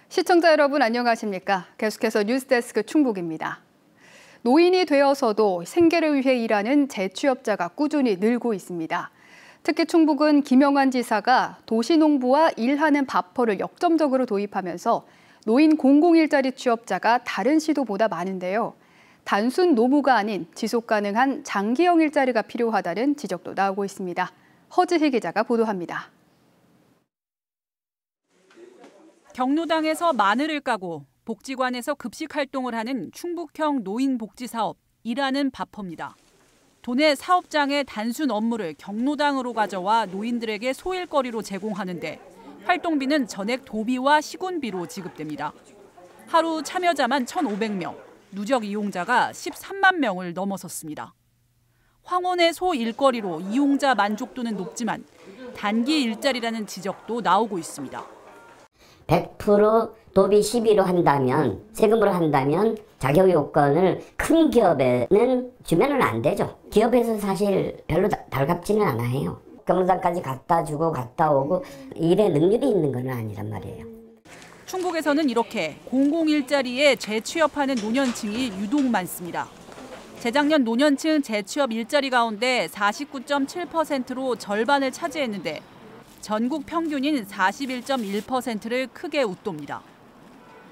시청자 여러분 안녕하십니까? 계속해서 뉴스데스크 충북입니다. 노인이 되어서도 생계를 위해 일하는 재취업자가 꾸준히 늘고 있습니다. 특히 충북은 김영환 지사가 도시농부와 일하는 밥퍼를 역점적으로 도입하면서 노인 공공일자리 취업자가 다른 시도보다 많은데요. 단순 노무가 아닌 지속 가능한 장기형 일자리가 필요하다는 지적도 나오고 있습니다. 허지희 기자가 보도합니다. 경로당에서 마늘을 까고 복지관에서 급식 활동을 하는 충북형 노인복지사업 일하는 밥퍼입니다. 도내 사업장의 단순 업무를 경로당으로 가져와 노인들에게 소일거리로 제공하는데 활동비는 전액 도비와 시군비로 지급됩니다. 하루 참여자만 1,500명, 누적 이용자가 13만 명을 넘어섰습니다. 황혼의 소일거리로 이용자 만족도는 높지만 단기 일자리라는 지적도 나오고 있습니다. 100% 도비 시비로 한다면, 세금으로 한다면 자격 요건을 큰 기업에는 주면은 안 되죠. 기업에서 사실 별로 달갑지는 않아요. 경로당까지 갖다 주고 갖다 오고 일에 능률이 있는 건 아니란 말이에요. 충북에서는 이렇게 공공일자리에 재취업하는 노년층이 유독 많습니다. 재작년 노년층 재취업 일자리 가운데 49.7%로 절반을 차지했는데 전국 평균인 41.1%를 크게 웃돕니다.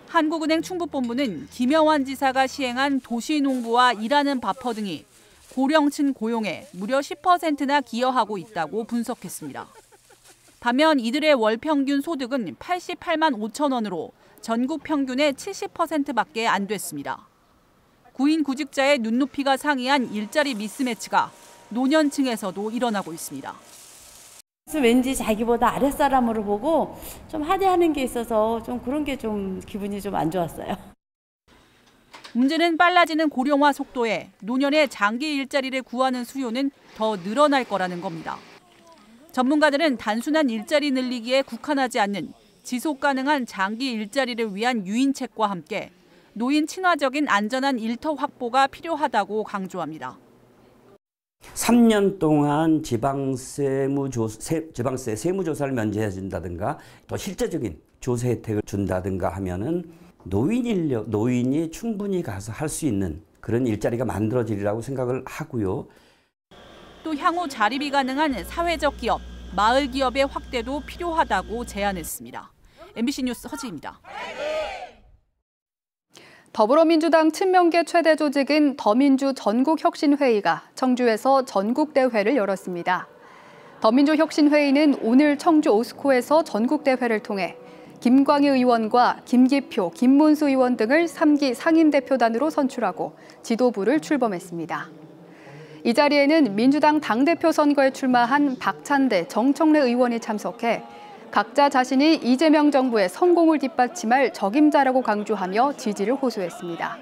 한국은행 충북본부는 김영환 지사가 시행한 도시농부와 일하는 밥퍼 등이 고령층 고용에 무려 10%나 기여하고 있다고 분석했습니다. 반면 이들의 월 평균 소득은 88만 5천 원으로 전국 평균의 70%밖에 안 됐습니다. 구인 구직자의 눈높이가 상이한 일자리 미스매치가 노년층에서도 일어나고 있습니다. 왠지 자기보다 아랫사람으로 보고 좀 하대하는 게 있어서 좀 그런 게 좀 기분이 좀 안 좋았어요. 문제는 빨라지는 고령화 속도에 노년의 장기 일자리를 구하는 수요는 더 늘어날 거라는 겁니다. 전문가들은 단순한 일자리 늘리기에 국한하지 않는 지속 가능한 장기 일자리를 위한 유인책과 함께 노인 친화적인 안전한 일터 확보가 필요하다고 강조합니다. 3년 동안 지방세 세무조사를 면제해 준다든가 더 실제적인 조세 혜택을 준다든가 하면은 노인이 충분히 가서 할 수 있는 그런 일자리가 만들어지리라고 생각을 하고요. 또 향후 자립이 가능한 사회적 기업, 마을 기업의 확대도 필요하다고 제안했습니다. MBC 뉴스 허지입니다. 더불어민주당 친명계 최대 조직인 더민주 전국혁신회의가 청주에서 전국대회를 열었습니다. 더민주혁신회의는 오늘 청주 오스코에서 전국대회를 통해 김광희 의원과 김기표, 김문수 의원 등을 3기 상임대표단으로 선출하고 지도부를 출범했습니다. 이 자리에는 민주당 당대표 선거에 출마한 박찬대, 정청래 의원이 참석해 각자 자신이 이재명 정부의 성공을 뒷받침할 적임자라고 강조하며 지지를 호소했습니다.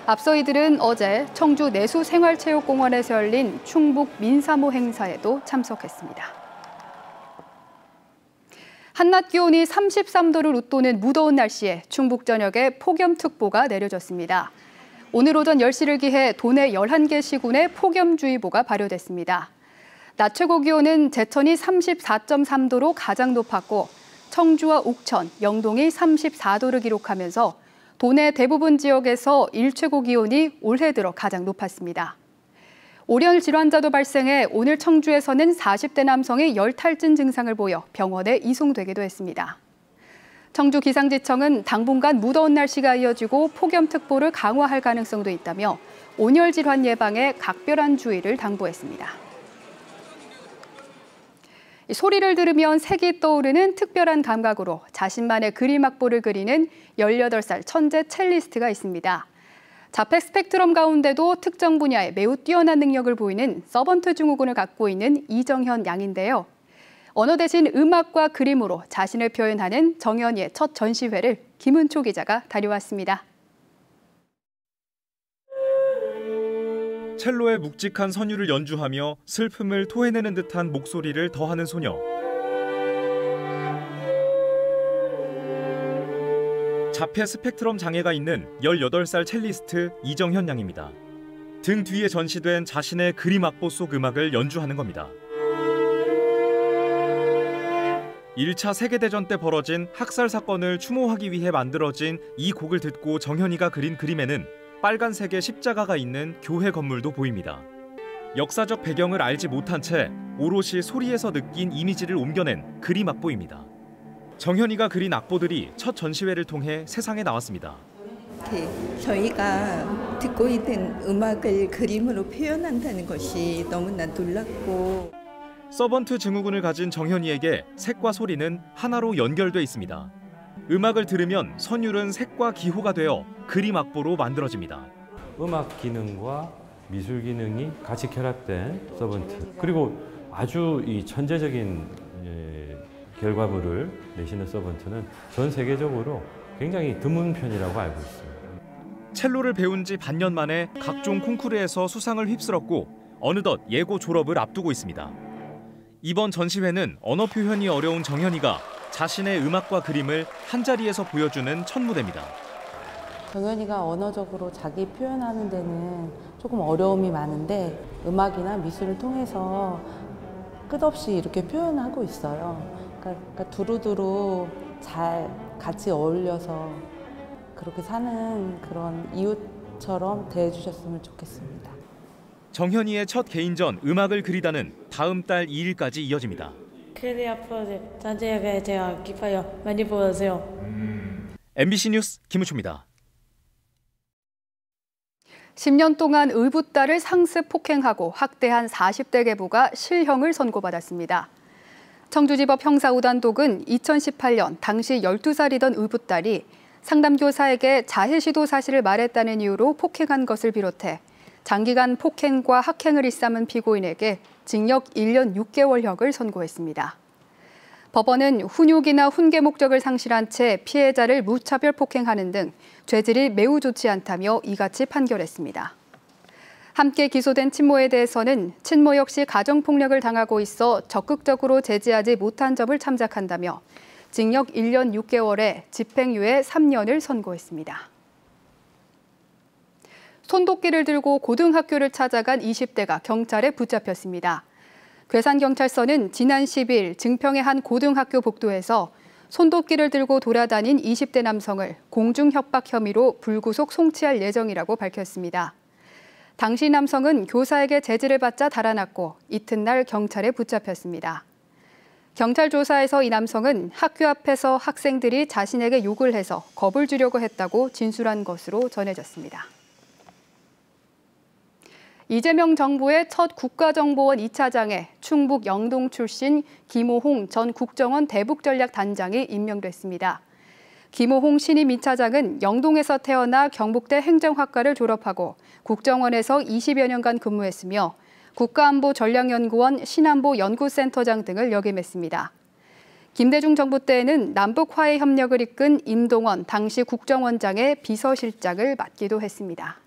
앞서 이들은 어제 청주 내수생활체육공원에서 열린 충북 민사모 행사에도 참석했습니다. 한낮 기온이 33도를 웃도는 무더운 날씨에 충북 전역에 폭염특보가 내려졌습니다. 오늘 오전 10시를 기해 도내 11개 시군에 폭염주의보가 발효됐습니다. 낮 최고 기온은 제천이 34.3도로 가장 높았고 청주와 옥천, 영동이 34도를 기록하면서 도내 대부분 지역에서 일최고 기온이 올해 들어 가장 높았습니다. 올열 질환자도 발생해 오늘 청주에서는 40대 남성이 열탈진 증상을 보여 병원에 이송되기도 했습니다. 청주기상지청은 당분간 무더운 날씨가 이어지고 폭염특보를 강화할 가능성도 있다며 온열 질환 예방에 각별한 주의를 당부했습니다. 소리를 들으면 색이 떠오르는 특별한 감각으로 자신만의 그림 악보를 그리는 18살 천재 첼리스트가 있습니다. 자폐 스펙트럼 가운데도 특정 분야에 매우 뛰어난 능력을 보이는 서번트 증후군을 갖고 있는 이정현 양인데요. 언어 대신 음악과 그림으로 자신을 표현하는 정현이의 첫 전시회를 김은초 기자가 다녀왔습니다. 첼로의 묵직한 선율을 연주하며 슬픔을 토해내는 듯한 목소리를 더하는 소녀. 자폐 스펙트럼 장애가 있는 18살 첼리스트 이정현 양입니다. 등 뒤에 전시된 자신의 그림 악보 속 음악을 연주하는 겁니다. 1차 세계대전 때 벌어진 학살 사건을 추모하기 위해 만들어진 이 곡을 듣고 정현이가 그린 그림에는 빨간색의 십자가가 있는 교회 건물도 보입니다. 역사적 배경을 알지 못한 채 오롯이 소리에서 느낀 이미지를 옮겨낸 그림 악보입니다. 정현이가 그린 악보들이 첫 전시회를 통해 세상에 나왔습니다. 저희가 듣고 있는 음악을 그림으로 표현한다는 것이 너무나 놀랍고, 서번트 증후군을 가진 정현이에게 색과 소리는 하나로 연결돼 있습니다. 음악을 들으면 선율은 색과 기호가 되어 그림 악보로 만들어집니다. 음악 기능과 미술 기능이 같이 결합된 서번트, 그리고 아주 이 천재적인 결과물을 내시는 서번트는 전 세계적으로 굉장히 드문 편이라고 알고 있습니다. 첼로를 배운 지 반년 만에 각종 콩쿠르에서 수상을 휩쓸었고 어느덧 예고 졸업을 앞두고 있습니다. 이번 전시회는 언어 표현이 어려운 정현이가 자신의 음악과 그림을 한자리에서 보여주는 첫 무대입니다. 정현이가 언어적으로 자기 표현하는 데는 조금 어려움이 많은데 음악이나 미술을 통해서 끝없이 이렇게 표현하고 있어요. 그러니까 두루두루 잘 같이 어울려서 그렇게 사는 그런 이웃처럼 대해주셨으면 좋겠습니다. 정현이의 첫 개인전 음악을 그리다는 다음 달 2일까지 이어집니다. 많이 보세요. MBC 뉴스 김우초입니다. 10년 동안 의붓딸을 상습 폭행하고 학대한 40대 계부가 실형을 선고받았습니다. 청주지법 형사 5단독은 2018년 당시 12살이던 의붓딸이 상담교사에게 자해 시도 사실을 말했다는 이유로 폭행한 것을 비롯해 장기간 폭행과 학행을 일삼은 피고인에게 징역 1년 6개월형을 선고했습니다. 법원은 훈육이나 훈계 목적을 상실한 채 피해자를 무차별 폭행하는 등 죄질이 매우 좋지 않다며 이같이 판결했습니다. 함께 기소된 친모에 대해서는 친모 역시 가정폭력을 당하고 있어 적극적으로 제지하지 못한 점을 참작한다며 징역 1년 6개월에 집행유예 3년을 선고했습니다. 손도끼를 들고 고등학교를 찾아간 20대가 경찰에 붙잡혔습니다. 괴산경찰서는 지난 10일 증평의 한 고등학교 복도에서 손도끼를 들고 돌아다닌 20대 남성을 공중협박 혐의로 불구속 송치할 예정이라고 밝혔습니다. 당시 남성은 교사에게 제지를 받자 달아났고 이튿날 경찰에 붙잡혔습니다. 경찰 조사에서 이 남성은 학교 앞에서 학생들이 자신에게 욕을 해서 겁을 주려고 했다고 진술한 것으로 전해졌습니다. 이재명 정부의 첫 국가정보원 2차장에 충북 영동 출신 김호홍 전 국정원 대북전략단장이 임명됐습니다. 김호홍 신임 2차장은 영동에서 태어나 경북대 행정학과를 졸업하고 국정원에서 20여 년간 근무했으며 국가안보전략연구원 신안보연구센터장 등을 역임했습니다. 김대중 정부 때에는 남북 화해 협력을 이끈 임동원 당시 국정원장의 비서실장을 맡기도 했습니다.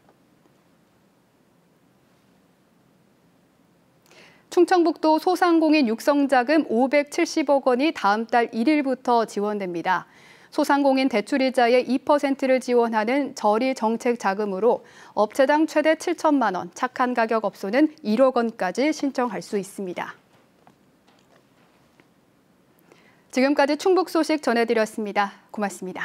충청북도 소상공인 육성자금 570억 원이 다음 달 1일부터 지원됩니다. 소상공인 대출이자의 2%를 지원하는 저리 정책 자금으로 업체당 최대 7천만 원, 착한 가격 업소는 1억 원까지 신청할 수 있습니다. 지금까지 충북 소식 전해드렸습니다. 고맙습니다.